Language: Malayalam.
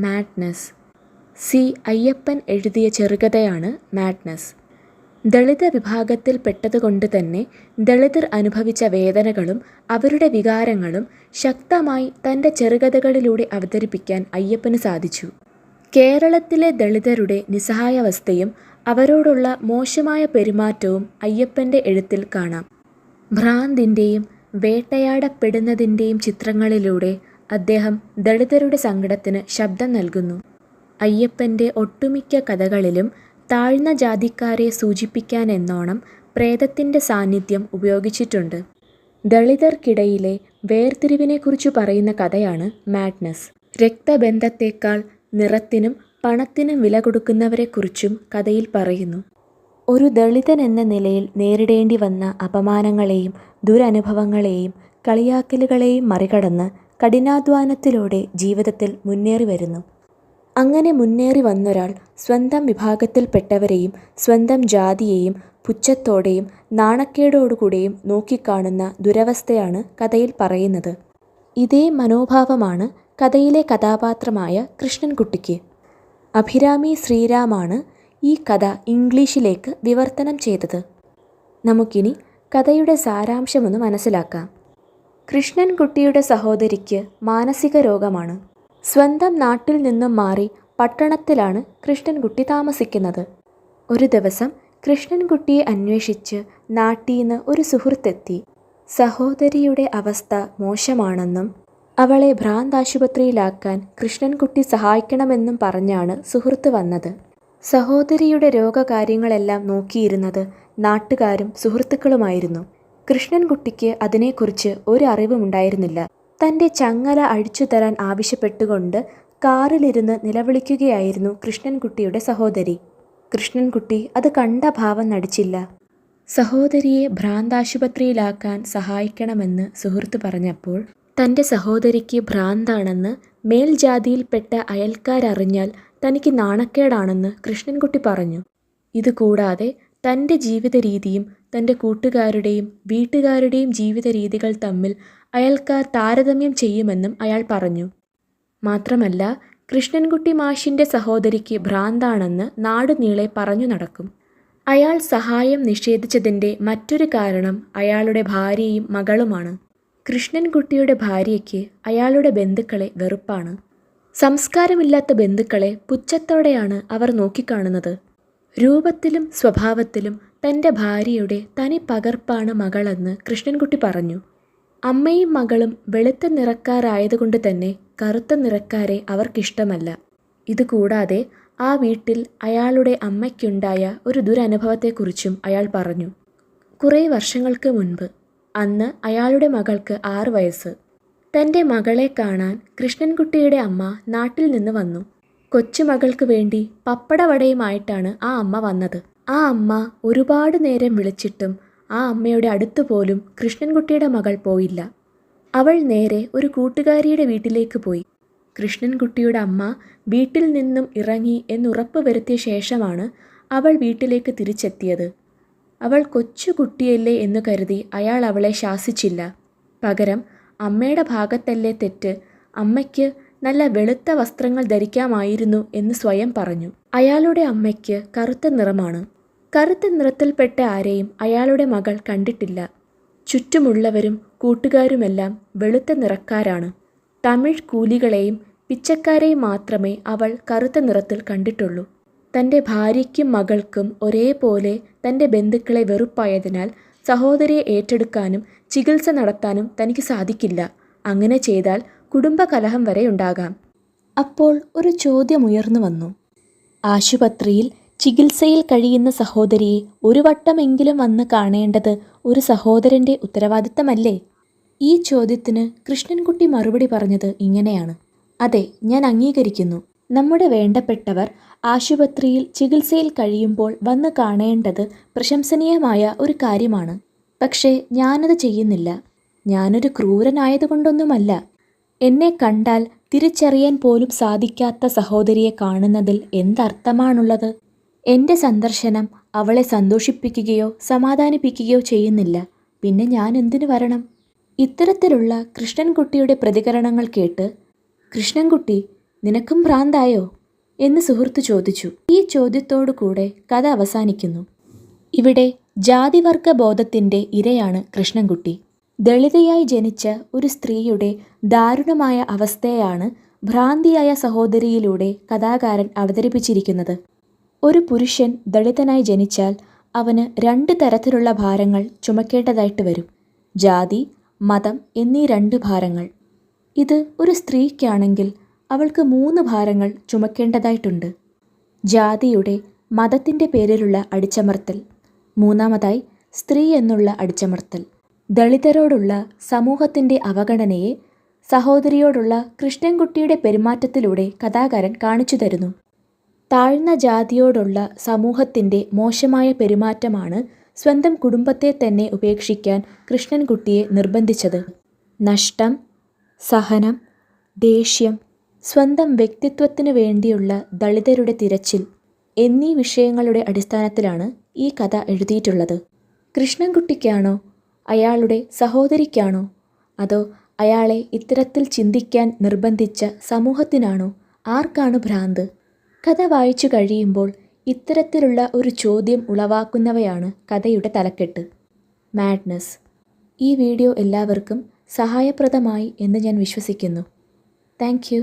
മാഡ്നസ്. സി. അയ്യപ്പൻ എഴുതിയ ചെറുകഥയാണ് മാഡ്നസ്. ദളിത വിഭാഗത്തിൽ പെട്ടതുകൊണ്ട് തന്നെ ദളിതർ അനുഭവിച്ച വേദനകളും അവരുടെ വികാരങ്ങളും ശക്തമായി തൻ്റെ ചെറുകഥകളിലൂടെ അവതരിപ്പിക്കാൻ അയ്യപ്പന് സാധിച്ചു. കേരളത്തിലെ ദളിതരുടെ നിസ്സഹായാവസ്ഥയും അവരോടുള്ള മോശമായ പെരുമാറ്റവും അയ്യപ്പൻ്റെ എഴുത്തിൽ കാണാം. ഭ്രാന്തിൻ്റെയും വേട്ടയാടപ്പെടുന്നതിൻ്റെയും ചിത്രങ്ങളിലൂടെ അദ്ദേഹം ദളിതരുടെ സങ്കടത്തിന് ശബ്ദം നൽകുന്നു. അയ്യപ്പൻ്റെ ഒട്ടുമിക്ക കഥകളിലും താഴ്ന്ന ജാതിക്കാരെ സൂചിപ്പിക്കാനെന്നോണം പ്രേതത്തിൻ്റെ സാന്നിധ്യം ഉപയോഗിച്ചിട്ടുണ്ട്. ദളിതർക്കിടയിലെ വേർതിരിവിനെക്കുറിച്ചു പറയുന്ന കഥയാണ് മാഡ്നസ്. രക്തബന്ധത്തേക്കാൾ നിറത്തിനും പണത്തിനും വില കൊടുക്കുന്നവരെക്കുറിച്ചും കഥയിൽ പറയുന്നു. ഒരു ദളിതൻ എന്ന നിലയിൽ നേരിടേണ്ടി വന്ന അപമാനങ്ങളെയും ദുരനുഭവങ്ങളെയും കളിയാക്കലുകളെയും മറികടന്ന് കഠിനാധ്വാനത്തിലൂടെ ജീവിതത്തിൽ മുന്നേറി വരുന്നു. അങ്ങനെ മുന്നേറി വന്നൊരാൾ സ്വന്തം വിഭാഗത്തിൽപ്പെട്ടവരെയും സ്വന്തം ജാതിയെയും പുച്ഛത്തോടെയും നാണക്കേടോടുകൂടെയും നോക്കിക്കാണുന്ന ദുരവസ്ഥയാണ് കഥയിൽ പറയുന്നത്. ഇതേ മനോഭാവമാണ് കഥയിലെ കഥാപാത്രമായ കൃഷ്ണൻകുട്ടിക്ക്. അഭിരാമി ശ്രീറാമാണ് ഈ കഥ ഇംഗ്ലീഷിലേക്ക് വിവർത്തനം ചെയ്തത്. നമുക്കിനി കഥയുടെ സാരാംശമൊന്ന് മനസ്സിലാക്കാം. കൃഷ്ണൻകുട്ടിയുടെ സഹോദരിക്ക് മാനസിക രോഗമാണ്. സ്വന്തം നാട്ടിൽ നിന്നും മാറി പട്ടണത്തിലാണ് കൃഷ്ണൻകുട്ടി താമസിക്കുന്നത്. ഒരു ദിവസം കൃഷ്ണൻകുട്ടിയെ അന്വേഷിച്ച് നാട്ടീന്ന് ഒരു സുഹൃത്തെത്തി. സഹോദരിയുടെ അവസ്ഥ മോശമാണെന്നും അവളെ ഭ്രാന്താശുപത്രിയിലാക്കാൻ കൃഷ്ണൻകുട്ടി സഹായിക്കണമെന്നും പറഞ്ഞാണ് സുഹൃത്ത് വന്നത്. സഹോദരിയുടെ രോഗകാര്യങ്ങളെല്ലാം നോക്കിയിരുന്നത് നാട്ടുകാരും സുഹൃത്തുക്കളുമായിരുന്നു. കൃഷ്ണൻകുട്ടിക്ക് അതിനെക്കുറിച്ച് ഒരു അറിവുമുണ്ടായിരുന്നില്ല. തൻ്റെ ചങ്ങല അഴിച്ചു തരാൻ ആവശ്യപ്പെട്ടുകൊണ്ട് കാറിലിരുന്ന് നിലവിളിക്കുകയായിരുന്നു കൃഷ്ണൻകുട്ടിയുടെ സഹോദരി. കൃഷ്ണൻകുട്ടി അത് കണ്ട ഭാവം നടിച്ചില്ല. സഹോദരിയെ ഭ്രാന്താശുപത്രിയിലാക്കാൻ സഹായിക്കണമെന്ന് സുഹൃത്ത് പറഞ്ഞപ്പോൾ തൻ്റെ സഹോദരിക്ക് ഭ്രാന്താണെന്ന് മേൽജാതിയിൽപ്പെട്ട അയൽക്കാരറിഞ്ഞാൽ തനിക്ക് നാണക്കേടാണെന്ന് കൃഷ്ണൻകുട്ടി പറഞ്ഞു. ഇതുകൂടാതെ തൻ്റെ ജീവിത രീതിയും തൻ്റെ കൂട്ടുകാരുടെയും വീട്ടുകാരുടെയും ജീവിത രീതികൾ തമ്മിൽ അയൽക്കാർ താരതമ്യം ചെയ്യുമെന്നും അയാൾ പറഞ്ഞു. മാത്രമല്ല, കൃഷ്ണൻകുട്ടി മാഷിൻ്റെ സഹോദരിക്ക് ഭ്രാന്താണെന്ന് നാടുനീളെ പറഞ്ഞു നടക്കും. അയാൾ സഹായം നിഷേധിച്ചതിൻ്റെ മറ്റൊരു കാരണം അയാളുടെ ഭാര്യയും മകളുമാണ്. കൃഷ്ണൻകുട്ടിയുടെ ഭാര്യയ്ക്ക് അയാളുടെ ബന്ധുക്കളെ വെറുപ്പാണ്. സംസ്കാരമില്ലാത്ത ബന്ധുക്കളെ പുച്ഛത്തോടെയാണ് അവർ നോക്കിക്കാണുന്നത്. രൂപത്തിലും സ്വഭാവത്തിലും തൻ്റെ ഭാര്യയുടെ തനി പകർപ്പാണ് മകളെന്ന് കൃഷ്ണൻകുട്ടി പറഞ്ഞു. അമ്മയും മകളും വെളുത്ത നിറക്കാരായതുകൊണ്ട് തന്നെ കറുത്ത നിറക്കാരെ അവർക്കിഷ്ടമല്ല. ഇതുകൂടാതെ ആ വീട്ടിൽ അയാളുടെ അമ്മയ്ക്കുണ്ടായ ഒരു ദുരനുഭവത്തെക്കുറിച്ചും അയാൾ പറഞ്ഞു. കുറേ വർഷങ്ങൾക്ക് മുൻപ്, അന്ന് അയാളുടെ മകൾക്ക് 6 വയസ്സ്. തൻ്റെ മകളെ കാണാൻ കൃഷ്ണൻകുട്ടിയുടെ അമ്മ നാട്ടിൽ നിന്ന് വന്നു. കൊച്ചുമകൾക്ക് വേണ്ടി പപ്പടവടയുമായിട്ടാണ് ആ അമ്മ വന്നത്. ആ അമ്മ ഒരുപാട് നേരം വിളിച്ചിട്ടും ആ അമ്മയുടെ അടുത്തുപോലും കൃഷ്ണൻകുട്ടിയുടെ മകൾ പോയില്ല. അവൾ നേരെ ഒരു കൂട്ടുകാരിയുടെ വീട്ടിലേക്ക് പോയി. കൃഷ്ണൻകുട്ടിയുടെ അമ്മ വീട്ടിൽ നിന്നും ഇറങ്ങി എന്നുറപ്പ് വരുത്തിയ ശേഷമാണ് അവൾ വീട്ടിലേക്ക് തിരിച്ചെത്തിയത്. അവൾ കൊച്ചു കുട്ടിയല്ലേ എന്നു കരുതി അയാൾ അവളെ ശാസിച്ചില്ല. പകരം അമ്മയുടെ ഭാഗത്തല്ലേ തെറ്റ്, അമ്മയ്ക്ക് നല്ല വെളുത്ത വസ്ത്രങ്ങൾ ധരിക്കാമായിരുന്നു എന്ന് സ്വയം പറഞ്ഞു. അയാളുടെ അമ്മയ്ക്ക് കറുത്ത നിറമാണ്. കറുത്ത നിറത്തിൽപ്പെട്ട ആരെയും അയാളുടെ മകൾ കണ്ടിട്ടില്ല. ചുറ്റുമുള്ളവരും കൂട്ടുകാരുമെല്ലാം വെളുത്ത നിറക്കാരാണ്. തമിഴ് കൂലികളെയും പിച്ചക്കാരെയും മാത്രമേ അവൾ കറുത്ത നിറത്തിൽ കണ്ടിട്ടുള്ളൂ. തൻ്റെ ഭാര്യയ്ക്കും മകൾക്കും ഒരേപോലെ തൻ്റെ ബന്ധുക്കളെ വെറുപ്പായതിനാൽ സഹോദരിയെ ഏറ്റെടുക്കാനും ചികിത്സ നടത്താനും തനിക്ക് സാധിക്കില്ല. അങ്ങനെ ചെയ്താൽ കുടുംബകലഹം വരെ ഉണ്ടാകാം. അപ്പോൾ ഒരു ചോദ്യമുയർന്നു വന്നു. ആശുപത്രിയിൽ ചികിത്സയിൽ കഴിയുന്ന സഹോദരിയെ ഒരു വട്ടമെങ്കിലും വന്ന് കാണേണ്ടത് ഒരു സഹോദരൻ്റെ ഉത്തരവാദിത്തമല്ലേ? ഈ ചോദ്യത്തിന് കൃഷ്ണൻകുട്ടി മറുപടി പറഞ്ഞത് ഇങ്ങനെയാണ്: അതെ, ഞാൻ അംഗീകരിക്കുന്നു. നമ്മുടെ വേണ്ടപ്പെട്ടവർ ആശുപത്രിയിൽ ചികിത്സയിൽ കഴിയുമ്പോൾ വന്ന് കാണേണ്ടത് പ്രശംസനീയമായ ഒരു കാര്യമാണ്. പക്ഷേ ഞാനത് ചെയ്യുന്നില്ല. ഞാനൊരു ക്രൂരനായതുകൊണ്ടൊന്നുമല്ല. എന്നെ കണ്ടാൽ തിരിച്ചറിയാൻ പോലും സാധിക്കാത്ത സഹോദരിയെ കാണുന്നതിൽ എന്തർത്ഥമാണുള്ളത്? എൻ്റെ സന്ദർശനം അവളെ സന്തോഷിപ്പിക്കുകയോ സമാധാനിപ്പിക്കുകയോ ചെയ്യുന്നില്ല. പിന്നെ ഞാൻ എന്തിനു വരണം? ഇത്തരത്തിലുള്ള കൃഷ്ണൻകുട്ടിയുടെ പ്രതികരണങ്ങൾ കേട്ട്, കൃഷ്ണൻകുട്ടി, നിനക്കും ഭ്രാന്തായോ എന്ന് സുഹൃത്ത് ചോദിച്ചു. ഈ ചോദ്യത്തോടു കൂടെ കഥ അവസാനിക്കുന്നു. ഇവിടെ ജാതിവർഗ ബോധത്തിൻ്റെ ഇരയാണ് കൃഷ്ണൻകുട്ടി. ദളിതയായി ജനിച്ച ഒരു സ്ത്രീയുടെ ദാരുണമായ അവസ്ഥയെയാണ് ഭ്രാന്തിയായ സഹോദരിയിലൂടെ കഥാകാരൻ അവതരിപ്പിച്ചിരിക്കുന്നത്. ഒരു പുരുഷൻ ദളിതനായി ജനിച്ചാൽ അവന് 2 തരത്തിലുള്ള ഭാരങ്ങൾ ചുമക്കേണ്ടതായിട്ട് വരും. ജാതി, മതം എന്നീ 2 ഭാരങ്ങൾ. ഇത് ഒരു സ്ത്രീക്കാണെങ്കിൽ അവൾക്ക് 3 ഭാരങ്ങൾ ചുമക്കേണ്ടതായിട്ടുണ്ട്. ജാതിയുടെ, മതത്തിൻ്റെ പേരിലുള്ള അടിച്ചമർത്തൽ. മൂന്നാമതായി സ്ത്രീ എന്നുള്ള അടിച്ചമർത്തൽ. ദളിതരോടുള്ള സമൂഹത്തിൻ്റെ അവഗണനയെ സഹോദരിയോടുള്ള കൃഷ്ണൻകുട്ടിയുടെ പെരുമാറ്റത്തിലൂടെ കഥാകാരൻ കാണിച്ചു തരുന്നു. താഴ്ന്ന ജാതിയോടുള്ള സമൂഹത്തിൻ്റെ മോശമായ പെരുമാറ്റമാണ് സ്വന്തം കുടുംബത്തെ തന്നെ ഉപേക്ഷിക്കാൻ കൃഷ്ണൻകുട്ടിയെ നിർബന്ധിച്ചത്. നഷ്ടം, സഹനം, ദേഷ്യം, സ്വന്തം വ്യക്തിത്വത്തിനു വേണ്ടിയുള്ള ദളിതരുടെ തിരച്ചിൽ എന്നീ വിഷയങ്ങളുടെ അടിസ്ഥാനത്തിലാണ് ഈ കഥ എഴുതിയിട്ടുള്ളത്. കൃഷ്ണൻകുട്ടിക്കാണോ, അയാളുടെ സഹോദരിക്കാണോ, അതോ അയാളെ ഇത്തരത്തിൽ ചിന്തിക്കാൻ നിർബന്ധിച്ച സമൂഹത്തിനാണോ, ആർക്കാണ് ഭ്രാന്ത്? കഥ വായിച്ചു കഴിയുമ്പോൾ ഇത്തരത്തിലുള്ള ഒരു ചോദ്യം ഉളവാക്കുന്നവയാണ് കഥയുടെ തലക്കെട്ട്. മാഡ്നസ്. ഈ വീഡിയോ എല്ലാവർക്കും സഹായപ്രദമായി എന്ന് ഞാൻ വിശ്വസിക്കുന്നു. Thank you.